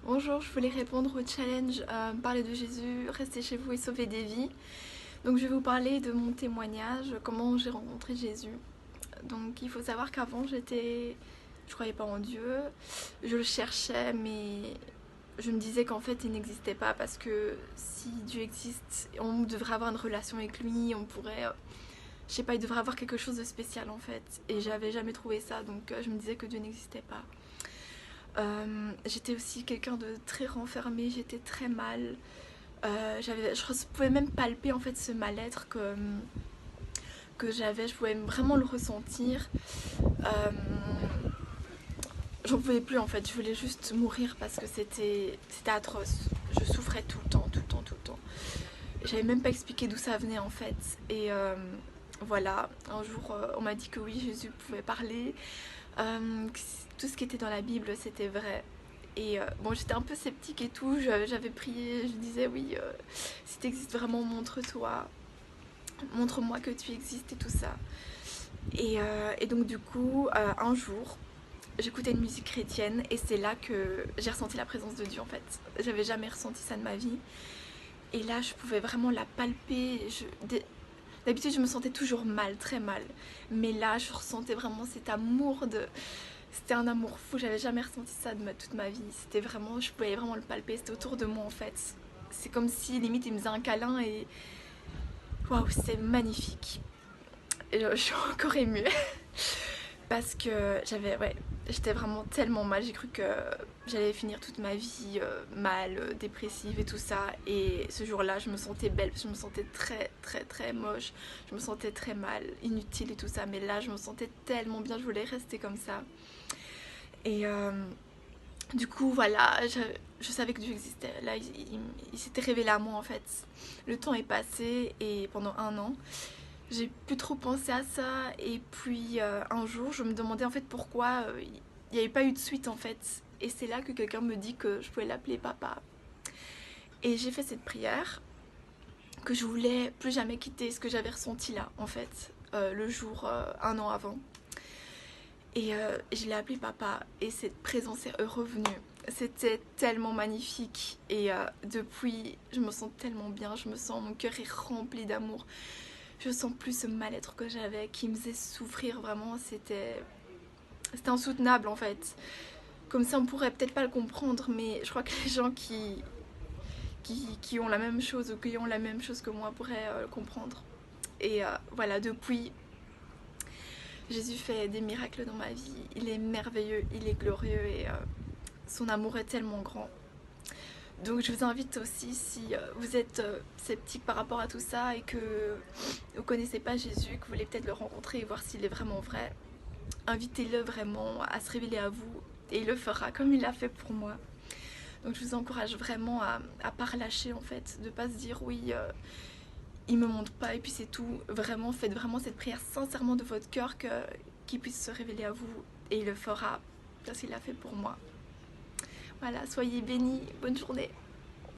Bonjour, je voulais répondre au challenge parler de Jésus, rester chez vous et sauver des vies. Donc je vais vous parler de mon témoignage, comment j'ai rencontré Jésus. Donc il faut savoir qu'avant je croyais pas en Dieu, je le cherchais mais je me disais qu'en fait il n'existait pas parce que si Dieu existe, on devrait avoir une relation avec lui, on pourrait, je sais pas, il devrait avoir quelque chose de spécial en fait. Et j'avais jamais trouvé ça, donc je me disais que Dieu n'existait pas. J'étais aussi quelqu'un de très renfermé, j'étais très mal. Je pouvais même palper en fait ce mal-être que j'avais, je pouvais vraiment le ressentir. Euh, J'en pouvais plus en fait, je voulais juste mourir parce que c'était atroce. Je souffrais tout le temps, tout le temps, tout le temps. J'avais même pas expliqué d'où ça venait en fait. Et voilà, un jour on m'a dit que oui, Jésus pouvait parler. Que tout ce qui était dans la Bible c'était vrai. Et bon, j'étais un peu sceptique et tout, j'avais prié, je disais oui, si tu existes vraiment, montre-toi, montre-moi que tu existes et tout ça. Et donc du coup, un jour, j'écoutais une musique chrétienne et c'est là que j'ai ressenti la présence de Dieu en fait. J'avais jamais ressenti ça de ma vie. Et là, je pouvais vraiment la palper. D'habitude, je me sentais toujours mal, très mal. Mais là, je ressentais vraiment cet amour de... C'était un amour fou, j'avais jamais ressenti ça de toute ma vie. C'était vraiment, je pouvais vraiment le palper, c'était autour de moi en fait. C'est comme si limite il me faisait un câlin et waouh, c'est magnifique. Et je suis encore émue parce que ouais, j'étais vraiment tellement mal. J'ai cru que j'allais finir toute ma vie mal, dépressive et tout ça. Et ce jour-là, je me sentais belle, je me sentais très très très moche, je me sentais très mal, inutile et tout ça. Mais là, je me sentais tellement bien, je voulais rester comme ça. Et du coup, voilà, je savais que Dieu existait. Là, il s'était révélé à moi en fait. Le temps est passé et pendant un an, j'ai plus trop pensé à ça. Et puis un jour, je me demandais en fait pourquoi il n'y avait pas eu de suite en fait. Et c'est là que quelqu'un me dit que je pouvais l'appeler papa. Et j'ai fait cette prière que je voulais plus jamais quitter ce que j'avais ressenti là en fait, le jour un an avant. Et je l'ai appelé papa et cette présence est revenue. C'était tellement magnifique et depuis je me sens tellement bien, mon cœur est rempli d'amour. Je sens plus ce mal-être que j'avais qui me faisait souffrir vraiment, c'était insoutenable en fait. Comme ça on pourrait peut-être pas le comprendre mais je crois que les gens qui ont la même chose ou qui ont la même chose que moi pourraient comprendre. Et voilà, depuis Jésus fait des miracles dans ma vie, il est merveilleux, il est glorieux et son amour est tellement grand. Donc je vous invite aussi, si vous êtes sceptique par rapport à tout ça et que vous ne connaissez pas Jésus, que vous voulez peut-être le rencontrer et voir s'il est vraiment vrai, invitez-le vraiment à se révéler à vous et il le fera comme il l'a fait pour moi. Donc je vous encourage vraiment à pas relâcher en fait, de pas se dire oui, il me montre pas et puis c'est tout. Vraiment, faites vraiment cette prière sincèrement de votre cœur qu'il puisse se révéler à vous et il le fera parce qu'il l'a fait pour moi. Voilà, soyez bénis, bonne journée.